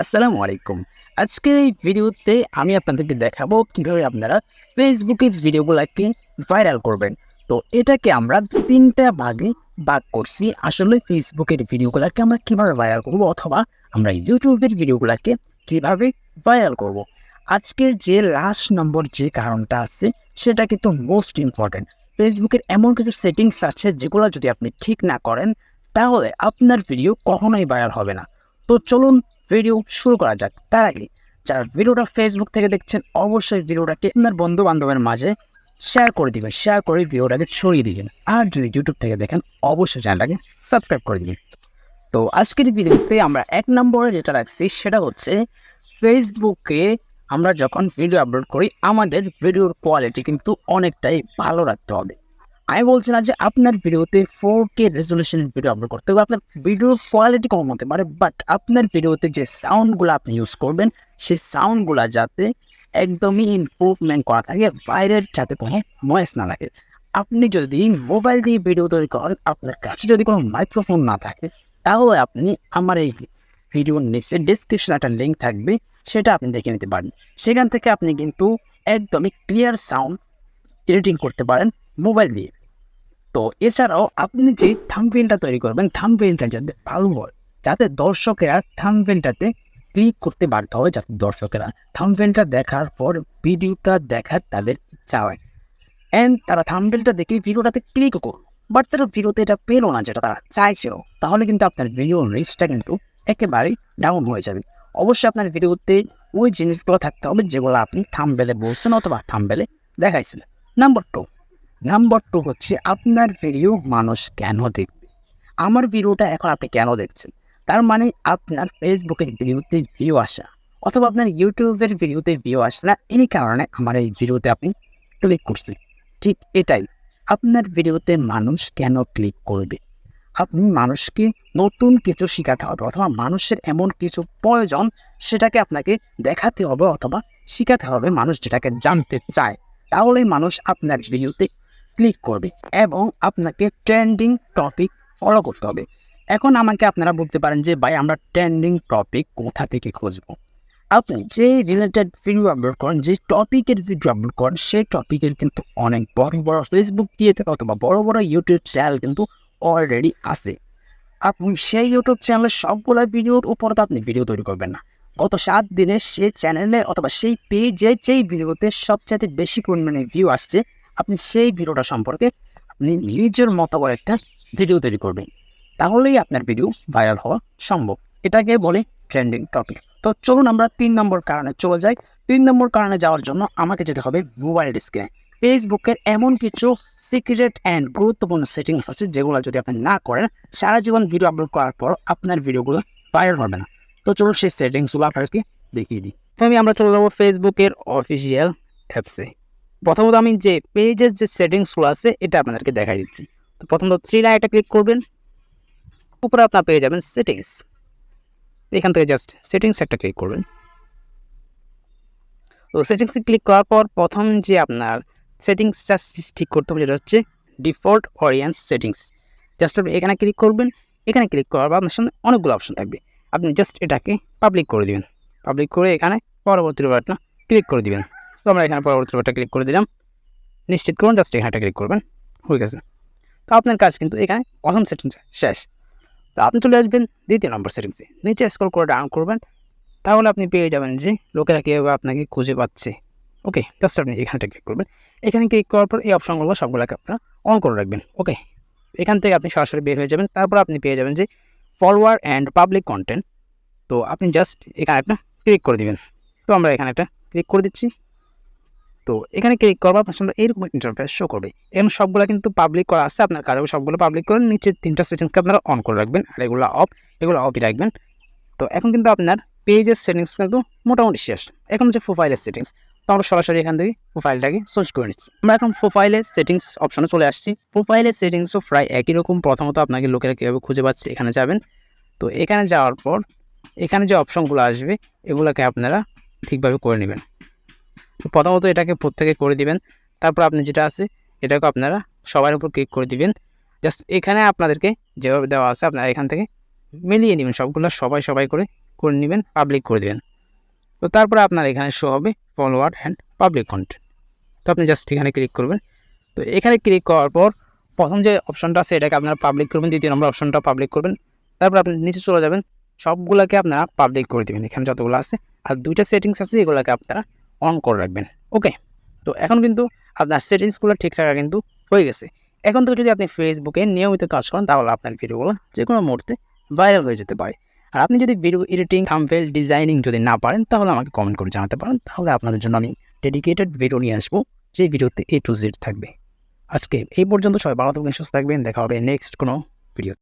আসসালামু আলাইকুম। আজকের এই ভিডিওতে আমি আপনাদেরকে দেখাবো কিভাবে আপনারা ফেসবুকের ভিডিওগুলাকে ভাইরাল করবেন। তো এটাকে আমরা ৩ টা ভাগে ভাগ করছি। আসলে ফেসবুকের ভিডিওগুলাকে আমরা কিভাবে ভাইরাল করব অথবা আমরা ইউটিউবের ভিডিওগুলাকে কিভাবে ভাইরাল করব। আজকের যে লাস্ট নম্বর যে কারণটা আছে সেটা কিন্তু মোস্ট ইম্পর্টেন্ট। ফেসবুকের এমন কিছু সেটিংস আছে যেগুলো যদি আপনি ঠিক না করেন তাহলে আপনার ভিডিও কখনোই ভাইরাল হবে না। তো চলুন ভিডিও শুরু করা যাক। তার আগে যারা ভিডিওটা ফেসবুক থেকে দেখছেন অবশ্যই ভিডিওটাকে আপনার বন্ধু বান্ধবের মাঝে শেয়ার করে দিবেন, শেয়ার করে ভিডিওটাকে ছড়িয়ে দিবেন। আর যদি ইউটিউব থেকে দেখেন অবশ্যই চ্যানেলটাকে সাবস্ক্রাইব করে দিবেন। তো আজকের ভিডিওতে আমরা ১ নম্বরে যেটা রাখছি সেটা হচ্ছে ফেসবুকে আমরা যখন ভিডিও আপলোড করি আমাদের ভিডিওর কোয়ালিটি কিন্তু অনেকটাই ভালো রাখতে হবে। আমি বলছি না যে আপনার ভিডিওতে 4K রেজলিউশনের ভিডিও আপলোড করতে হবে, আপনার ভিডিওর কোয়ালিটি কম হতে পারে, বাট আপনার ভিডিওতে যে সাউন্ডগুলো আপনি ইউজ করবেন সেই সাউন্ডগুলো যাতে একদমই ইমপ্রুভমেন্ট করা থাকে, বাইরের যাতে কোনো নয়েজ না লাগে। আপনি যদি মোবাইল দিয়ে ভিডিও তৈরি করেন, আপনার কাছে যদি কোনো মাইক্রোফোন না থাকে তাহলে আপনি আমার এই ভিডিওর নিচে ডেসক্রিপশনে একটা লিঙ্ক থাকবে, সেটা আপনি দেখে নিতে পারেন। সেখান থেকে আপনি কিন্তু একদমই ক্লিয়ার সাউন্ড এডিটিং করতে পারেন মোবাইল দিয়ে। তো এছাড়াও আপনি যে থাম্বনেইলটা তৈরি করবেন, থাম্বনেইলটা যাতে ভালো হয়, যাতে দর্শকেরা থাম্বনেইলটাতে ক্লিক করতে বাধ্য হয়, যাতে দর্শকেরা থাম্বনেইলটা দেখার পর ভিডিওটা দেখার তাদের ইচ্ছা হয় অ্যান্ড তারা থাম্বনেইলটা দেখে ভিডিওটাতে ক্লিক করুন। বাট তারা ভিডিওতে এটা পেলো না যেটা তারা চাইছিল, তাহলে কিন্তু আপনার ভিডিওর রিচটা কিন্তু একেবারেই ডাউন হয়ে যাবে। অবশ্যই আপনার ভিডিওতে ওই জিনিসগুলো থাকতে হবে যেগুলো আপনি থাম্বনেইলে বলছেন অথবা থাম্বনেইলে দেখাইছেন। নাম্বার 2 হচ্ছে আপনার ভিডিও মানুষ কেন দেখবে। আমার ভিডিওটা এখন আপনি কেন দেখছেন, তার মানে আপনার ফেসবুকের ভিডিওতে ভিউ আসা অথবা আপনার ইউটিউবের ভিডিওতে ভিউ আসে না, এই কারণে আমার এই ভিডিওতে আপনি ক্লিক করছেন। ঠিক এটাই, আপনার ভিডিওতে মানুষ কেন ক্লিক করবে, আপনি মানুষকে নতুন কিছু শেখাতে হবে অথবা মানুষের এমন কিছু প্রয়োজন সেটাকে আপনাকে দেখাতে হবে অথবা শেখাতে হবে, মানুষ যেটাকে জানতে চায়। তাহলেই মানুষ আপনার ভিডিওতে ক্লিক করবে এবং আপনাকে ট্রেন্ডিং টপিক ফলো করতে হবে। এখন আমাকে আপনারা বলতে পারেন যে ভাই আমরা ট্রেন্ডিং টপিক কোথা থেকে খুঁজবো। আপনি যে রিলেটেড ভিডিও আপলোড করেন, যে টপিকের ভিডিও আপলোড করেন, সেই টপিকের কিন্তু অনেক বড় বড় ফেসবুক দিয়ে থাকে অথবা বড় বড় ইউটিউব চ্যানেল কিন্তু অলরেডি আছে। আপনি সেই ইউটিউব চ্যানেলের সবগুলো ভিডিওর উপরে তো আপনি ভিডিও তৈরি করবেন না। গত 7 দিনে সেই চ্যানেলে অথবা সেই পেজে যেই ভিডিওতে সবচাইতে বেশি পরিমাণে ভিউ আসছে, আপনি সেই ভিডিওটা সম্পর্কে আপনি নিজের মতো করে একটা ভিডিও তৈরি করবেন। তাহলেই আপনার ভিডিও ভাইরাল হওয়া সম্ভব। এটাকে বলে ট্রেন্ডিং টপিক। তো চলুন আমরা 3 নম্বর কারণে চলে যাই। 3 নম্বর কারণে যাওয়ার জন্য আমাকে যেতে হবে মোবাইল স্ক্রিনে। ফেসবুকের এমন কিছু সিক্রেট অ্যান্ড গুরুত্বপূর্ণ সেটিংস আছে যেগুলো যদি আপনি না করেন, সারা জীবন ভিডিও আপলোড করার পর আপনার ভিডিওগুলো ভাইরাল হবে না। তো চলুন সেই সেটিংসগুলো আপনাকে দেখিয়ে দিই। প্রথমে আমরা চলে যাবো ফেসবুকের অফিসিয়াল অ্যাপসে। প্রথমত আমি যে পেজের যে সেটিংসগুলো আছে এটা আপনাদেরকে দেখাই দিচ্ছি। তো প্রথমত 3 লাইনটা ক্লিক করবেন, উপরে আপনার পেয়ে যাবেন সেটিংস। এখান থেকে জাস্ট সেটিংস একটা ক্লিক করবেন। তো সেটিংসে ক্লিক করার পর প্রথম যে আপনার সেটিংসটা ঠিক করতে হবে যেটা হচ্ছে ডিফল্ট অডিয়েন্স সেটিংস। জাস্ট আপনি এখানে ক্লিক করবেন। এখানে ক্লিক করার পর আপনার সামনে অনেকগুলো অপশন থাকবে, আপনি জাস্ট এটাকে পাবলিক করে দিবেন। পাবলিক করে এখানে পরবর্তী বাটন ক্লিক করে দিবেন। তো আমরা এখানে পরবর্তী বাটন ক্লিক করে দিলাম। নিশ্চিত করুন জাস্ট এখানে ক্লিক করবেন, হয়ে গেছে। তো আপনার কাজ কিন্তু এখানে প্রথম সেটিংস শেষ। তো আপনি চলে আসবেন 2য় নম্বর সেটিংসে, নিচে স্ক্রল করে ডাউন করবেন। তাহলে আপনি পেয়ে যাবেন যে লোকেরা কীভাবে আপনাকে খুঁজে পাচ্ছে। ওকে, জাস্ট আপনি এখানটা ক্লিক করবেন। এখানে ক্লিক করার পর এই অপশনগুলো সবগুলোকে আপনারা অন করে রাখবেন। ওকে, এখান থেকে আপনি সরাসরি বের হয়ে যাবেন। তারপর আপনি পেয়ে যাবেন যে ফরওয়ার্ড অ্যান্ড পাবলিক কন্টেন্ট। তো আপনি জাস্ট এখানে একটা ক্লিক করে দিবেন। তো আমরা এখানে একটা ক্লিক করে দিচ্ছি। তো এখানে ক্লিক করবো আপনার সামনে এইরকম ইন্টারফেস শো করবে। এখানে সবগুলো কিন্তু পাবলিক করা আছে, আপনার কাজে সবগুলো পাবলিক করেন। নিচের 3টা সেটিংসকে আপনারা অন করে রাখবেন আর এগুলো অফই রাখবেন। তো এখন কিন্তু আপনার পেজের সেটিংস কিন্তু মোটামুটি শেষ। এখন হচ্ছে প্রোফাইলের সেটিংস। তো আমরা সরাসরি এখান থেকে প্রোফাইলটাকে চেঞ্জ করে নিচ্ছি। আমরা এখন প্রোফাইলের সেটিংস অপশনে চলে আসছি। প্রোফাইলের সেটিংসও প্রায় একই রকম। প্রথমত আপনাকে লোকেরা কীভাবে খুঁজে পাচ্ছে এখানে যাবেন। তো এখানে যাওয়ার পর এখানে যে অপশনগুলো আসবে এগুলোকে আপনারা ঠিকভাবে করে নেবেন। তো প্রথমত এটাকে প্রত্যেকে করে দিবেন। তারপর আপনি যেটা আছে এটাকে আপনারা সবার উপর ক্লিক করে দিবেন। জাস্ট এখানে আপনাদেরকে যেভাবে দেওয়া আছে আপনারা এখান থেকে মিলিয়ে নেবেন, সবগুলো সবাই করে করে নেবেন, পাবলিক করে দেবেন। তো তারপরে আপনার এখানে শো হবে ফলোয়ার অ্যান্ড পাবলিক কন্টেন্ট। তো আপনি জাস্ট এখানে ক্লিক করবেন। তো এখানে ক্লিক করার পর প্রথম যে অপশনটা আছে এটাকে আপনারা পাবলিক করবেন, দ্বিতীয় নম্বর অপশনটা পাবলিক করবেন। তারপর আপনি নিচে চলে যাবেন, সবগুলোকে আপনারা পাবলিক করে দেবেন এখানে যতগুলো আছে। আর দুইটা সেটিংস আছে এগুলোকে আপনারা অন করে রাখবেন। ওকে, তো এখন কিন্তু আপনার সেটিংসগুলো ঠিক থাকা কিন্তু হয়ে গেছে। এখন থেকে যদি আপনি ফেসবুকে নিয়মিত কাজ করেন তাহলে আপনার ভিডিওগুলো যে কোনো মুহূর্তে ভাইরাল হয়ে যেতে পারে। আর আপনি যদি ভিডিও এডিটিং, থাম্বনেল ডিজাইনিং যদি না পারেন তাহলে আমাকে কমেন্ট করে জানাতে পারেন, তাহলে আপনাদের জন্য আমি ডেডিকেটেড ভিডিও নিয়ে আসবো, যে ভিডিওতে A to Z থাকবে। আজকে এই পর্যন্ত, সবাই ভালো থাকবেন, সুস্থ থাকবেন, দেখা হবে নেক্সট কোনো